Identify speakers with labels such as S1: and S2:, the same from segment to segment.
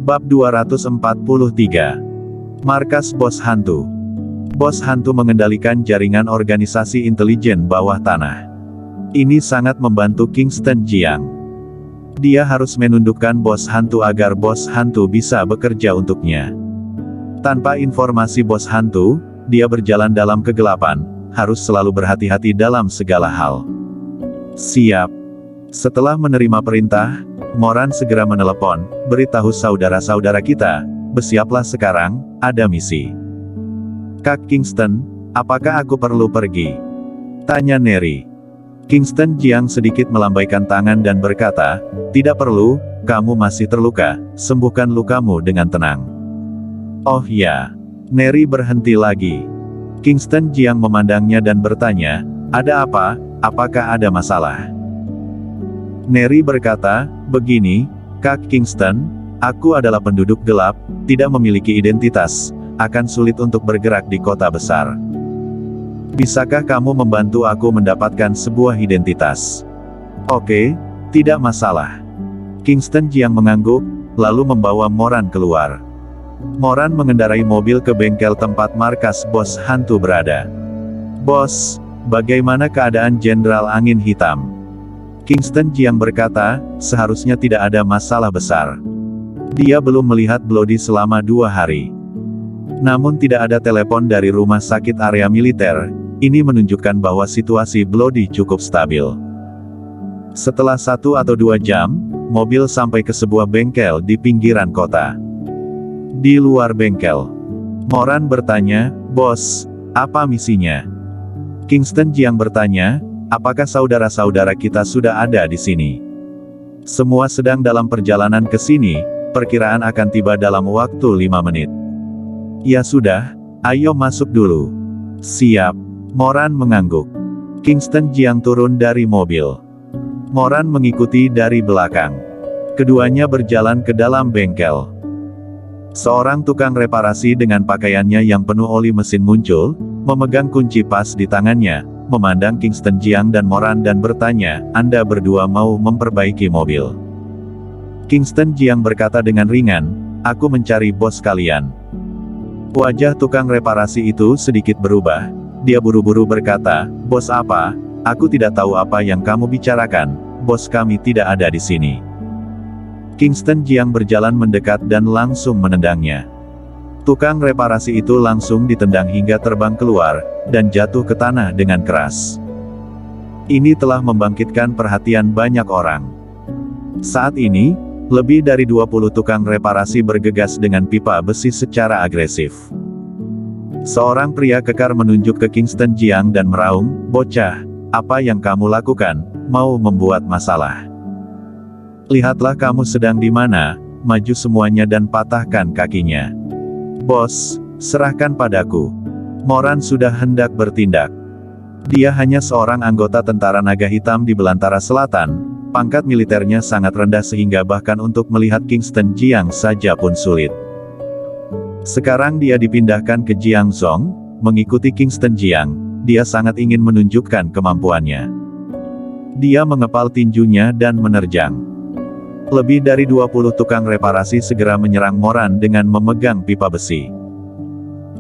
S1: Bab 243. Markas Bos Hantu. Bos Hantu mengendalikan jaringan organisasi intelijen bawah tanah. Ini sangat membantu Kingston Jiang. Dia harus menundukkan Bos Hantu agar Bos Hantu bisa bekerja untuknya. Tanpa informasi Bos Hantu, dia berjalan dalam kegelapan, harus selalu berhati-hati dalam segala hal. Siap. Setelah menerima perintah, Moran segera menelepon, beritahu saudara-saudara kita, bersiaplah sekarang, ada misi. Kak Kingston, apakah aku perlu pergi? Tanya Neri. Kingston Jiang sedikit melambaikan tangan dan berkata, tidak perlu, kamu masih terluka, sembuhkan lukamu dengan tenang. Oh ya. Neri berhenti lagi. Kingston Jiang memandangnya dan bertanya, ada apa, apakah ada masalah? Neri berkata, begini, Kak Kingston, aku adalah penduduk gelap, tidak memiliki identitas, akan sulit untuk bergerak di kota besar. Bisakah kamu membantu aku mendapatkan sebuah identitas? Oke, tidak masalah. Kingston Jiang mengangguk, lalu membawa Moran keluar. Moran mengendarai mobil ke bengkel tempat markas Bos Hantu berada. Bos, bagaimana keadaan Jenderal Angin Hitam? Kingston Jiang berkata, seharusnya tidak ada masalah besar. Dia belum melihat Bloody selama 2 hari. Namun tidak ada telepon dari rumah sakit area militer, ini menunjukkan bahwa situasi Bloody cukup stabil. Setelah 1 atau 2 jam, mobil sampai ke sebuah bengkel di pinggiran kota. Di luar bengkel, Moran bertanya, Bos, apa misinya? Kingston Jiang bertanya, apakah saudara-saudara kita sudah ada di sini? Semua sedang dalam perjalanan ke sini, perkiraan akan tiba dalam waktu 5 menit. Ya sudah, ayo masuk dulu. Siap. Moran mengangguk. Kingston Jiang turun dari mobil. Moran mengikuti dari belakang. Keduanya berjalan ke dalam bengkel. Seorang tukang reparasi dengan pakaiannya yang penuh oli mesin muncul, memegang kunci pas di tangannya, memandang Kingston Jiang dan Moran dan bertanya, Anda berdua mau memperbaiki mobil? Kingston Jiang berkata dengan ringan, aku mencari bos kalian. Wajah tukang reparasi itu sedikit berubah. Dia buru-buru berkata, bos apa? Aku tidak tahu apa yang kamu bicarakan, bos kami tidak ada di sini. Kingston Jiang berjalan mendekat dan langsung menendangnya. Tukang reparasi itu langsung ditendang hingga terbang keluar, dan jatuh ke tanah dengan keras. Ini telah membangkitkan perhatian banyak orang. Saat ini, lebih dari 20 tukang reparasi bergegas dengan pipa besi secara agresif. Seorang pria kekar menunjuk ke Kingston Jiang dan meraung, bocah, apa yang kamu lakukan, mau membuat masalah. Lihatlah kamu sedang di mana, maju semuanya dan patahkan kakinya. Bos, serahkan padaku. Moran sudah hendak bertindak. Dia hanya seorang anggota tentara naga hitam di belantara selatan, pangkat militernya sangat rendah sehingga bahkan untuk melihat Kingston Jiang saja pun sulit. Sekarang dia dipindahkan ke Jiangzhou, mengikuti Kingston Jiang, dia sangat ingin menunjukkan kemampuannya. Dia mengepal tinjunya dan menerjang. Lebih dari 20 tukang reparasi segera menyerang Moran dengan memegang pipa besi.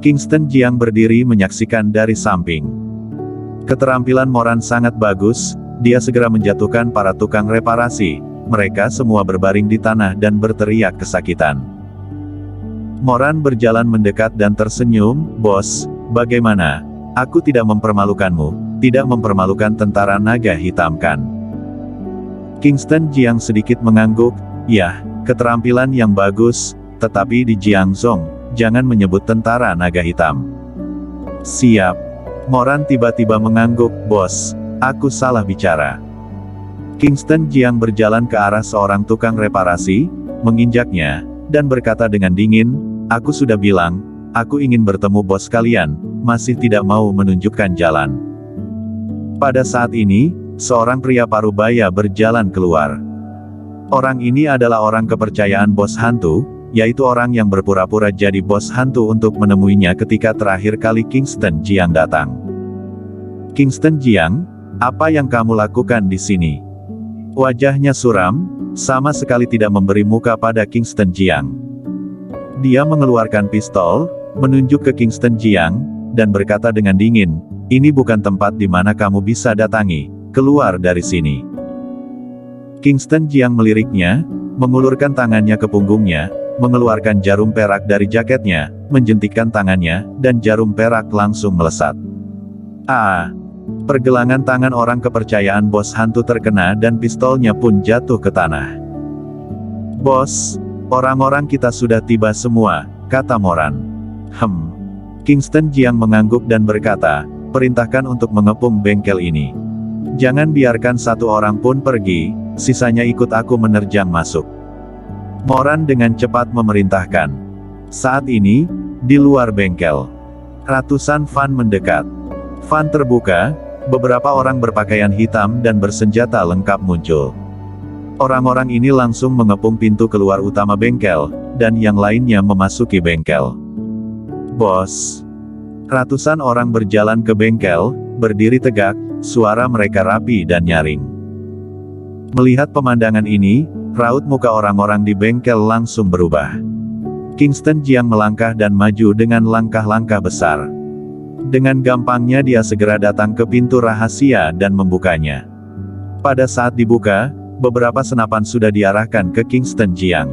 S1: Kingston Jiang berdiri menyaksikan dari samping. Keterampilan Moran sangat bagus, dia segera menjatuhkan para tukang reparasi, mereka semua berbaring di tanah dan berteriak kesakitan. Moran berjalan mendekat dan tersenyum, bos, bagaimana? Aku tidak mempermalukanmu, tidak mempermalukan tentara naga hitam kan? Kingston Jiang sedikit mengangguk, ya, keterampilan yang bagus, tetapi di Jiangzhou, jangan menyebut tentara naga hitam. Siap. Moran tiba-tiba mengangguk, bos, aku salah bicara. Kingston Jiang berjalan ke arah seorang tukang reparasi, menginjaknya, dan berkata dengan dingin, aku sudah bilang, aku ingin bertemu bos kalian, masih tidak mau menunjukkan jalan. Pada saat ini, seorang pria parubaya berjalan keluar. Orang ini adalah orang kepercayaan Bos Hantu, yaitu orang yang berpura-pura jadi Bos Hantu untuk menemuinya ketika terakhir kali Kingston Jiang datang. Kingston Jiang, apa yang kamu lakukan di sini? Wajahnya suram, sama sekali tidak memberi muka pada Kingston Jiang. Dia mengeluarkan pistol, menunjuk ke Kingston Jiang, dan berkata dengan dingin, "Ini bukan tempat di mana kamu bisa datangi, keluar dari sini." Kingston Jiang meliriknya, mengulurkan tangannya ke punggungnya, mengeluarkan jarum perak dari jaketnya, menjentikkan tangannya, dan jarum perak langsung melesat. Pergelangan tangan orang kepercayaan bos hantu terkena dan pistolnya pun jatuh ke tanah. "Bos, orang-orang kita sudah tiba semua," kata Moran. Kingston Jiang mengangguk dan berkata, "Perintahkan untuk mengepung bengkel ini. Jangan biarkan satu orang pun pergi, sisanya ikut aku menerjang masuk." Moran dengan cepat memerintahkan. Saat ini, di luar bengkel, ratusan van mendekat. Van terbuka, beberapa orang berpakaian hitam dan bersenjata lengkap muncul. Orang-orang ini langsung mengepung pintu keluar utama bengkel, dan yang lainnya memasuki bengkel. "Bos." Ratusan orang berjalan ke bengkel, berdiri tegak, suara mereka rapi dan nyaring. Melihat pemandangan ini, raut muka orang-orang di bengkel langsung berubah. Kingston Jiang melangkah dan maju dengan langkah-langkah besar. Dengan gampangnya dia segera datang ke pintu rahasia dan membukanya. Pada saat dibuka, beberapa senapan sudah diarahkan ke Kingston Jiang.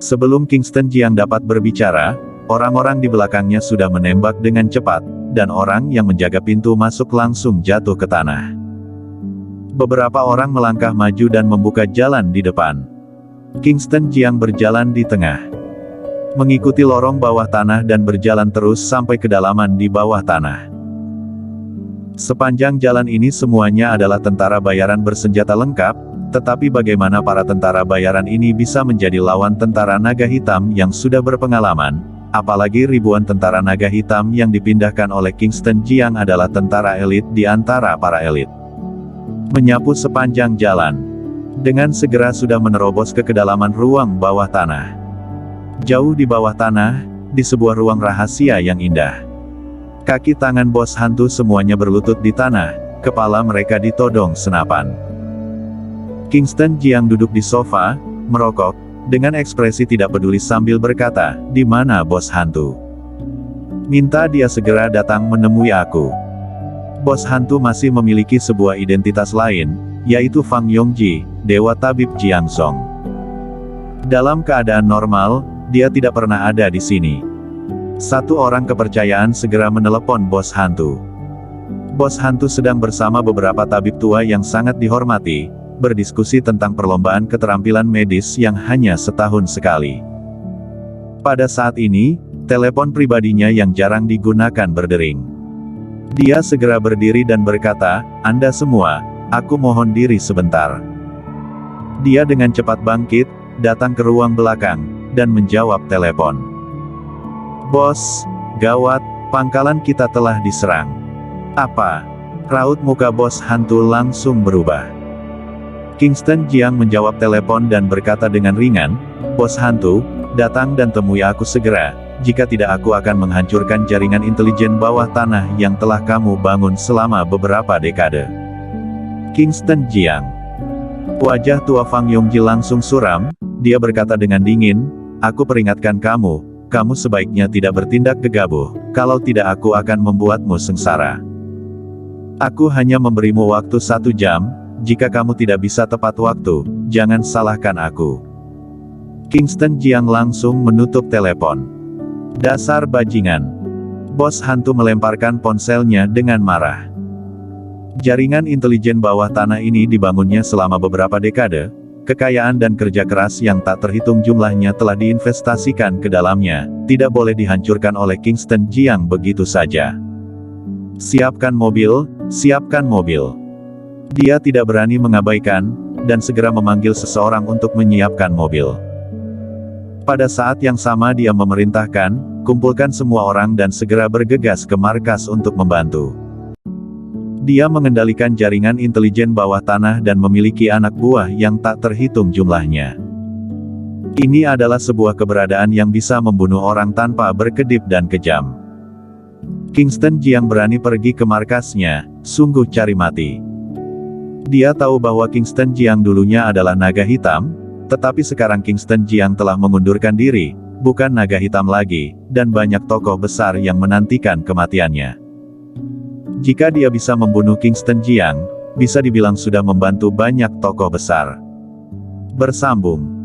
S1: Sebelum Kingston Jiang dapat berbicara, orang-orang di belakangnya sudah menembak dengan cepat, dan orang yang menjaga pintu masuk langsung jatuh ke tanah. Beberapa orang melangkah maju dan membuka jalan di depan. Kingston Jiang berjalan di tengah, mengikuti lorong bawah tanah dan berjalan terus sampai kedalaman di bawah tanah. Sepanjang jalan ini semuanya adalah tentara bayaran bersenjata lengkap, tetapi bagaimana para tentara bayaran ini bisa menjadi lawan tentara naga hitam yang sudah berpengalaman, apalagi ribuan tentara naga hitam yang dipindahkan oleh Kingston Jiang adalah tentara elit di antara para elit. Menyapu sepanjang jalan. Dengan segera sudah menerobos ke kedalaman ruang bawah tanah. Jauh di bawah tanah, di sebuah ruang rahasia yang indah. Kaki tangan bos hantu semuanya berlutut di tanah, kepala mereka ditodong senapan. Kingston Jiang duduk di sofa, merokok, dengan ekspresi tidak peduli sambil berkata, "Di mana bos hantu? Minta dia segera datang menemui aku." Bos hantu masih memiliki sebuah identitas lain, yaitu Fang Yongji, Dewa Tabib Jiangzong. Dalam keadaan normal, dia tidak pernah ada di sini. Satu orang kepercayaan segera menelepon bos hantu. Bos hantu sedang bersama beberapa tabib tua yang sangat dihormati, berdiskusi tentang perlombaan keterampilan medis yang hanya setahun sekali. Pada saat ini, telepon pribadinya yang jarang digunakan berdering. Dia segera berdiri dan berkata, "Anda semua, aku mohon diri sebentar." Dia dengan cepat bangkit, datang ke ruang belakang, dan menjawab telepon. "Bos, gawat, pangkalan kita telah diserang." "Apa?" Raut muka bos hantu langsung berubah. Kingston Jiang menjawab telepon dan berkata dengan ringan, "Bos hantu, datang dan temui aku segera, jika tidak aku akan menghancurkan jaringan intelijen bawah tanah yang telah kamu bangun selama beberapa dekade." Kingston Jiang. Wajah tua Fang Yongji langsung suram, dia berkata dengan dingin, "Aku peringatkan kamu, kamu sebaiknya tidak bertindak gegabah, kalau tidak aku akan membuatmu sengsara. Aku hanya memberimu waktu 1 jam, jika kamu tidak bisa tepat waktu, jangan salahkan aku." Kingston Jiang langsung menutup telepon. "Dasar bajingan." Bos hantu melemparkan ponselnya dengan marah. Jaringan intelijen bawah tanah ini dibangunnya selama beberapa dekade, kekayaan dan kerja keras yang tak terhitung jumlahnya telah diinvestasikan ke dalamnya, tidak boleh dihancurkan oleh Kingston Jiang begitu saja. "Siapkan mobil, siapkan mobil." Dia tidak berani mengabaikan, dan segera memanggil seseorang untuk menyiapkan mobil. Pada saat yang sama dia memerintahkan, kumpulkan semua orang dan segera bergegas ke markas untuk membantu. Dia mengendalikan jaringan intelijen bawah tanah dan memiliki anak buah yang tak terhitung jumlahnya. Ini adalah sebuah keberadaan yang bisa membunuh orang tanpa berkedip dan kejam. Kingston Jiang berani pergi ke markasnya, sungguh cari mati. Dia tahu bahwa Kingston Jiang dulunya adalah naga hitam, tetapi sekarang Kingston Jiang telah mengundurkan diri, bukan naga hitam lagi, dan banyak tokoh besar yang menantikan kematiannya. Jika dia bisa membunuh Kingston Jiang, bisa dibilang sudah membantu banyak tokoh besar. Bersambung.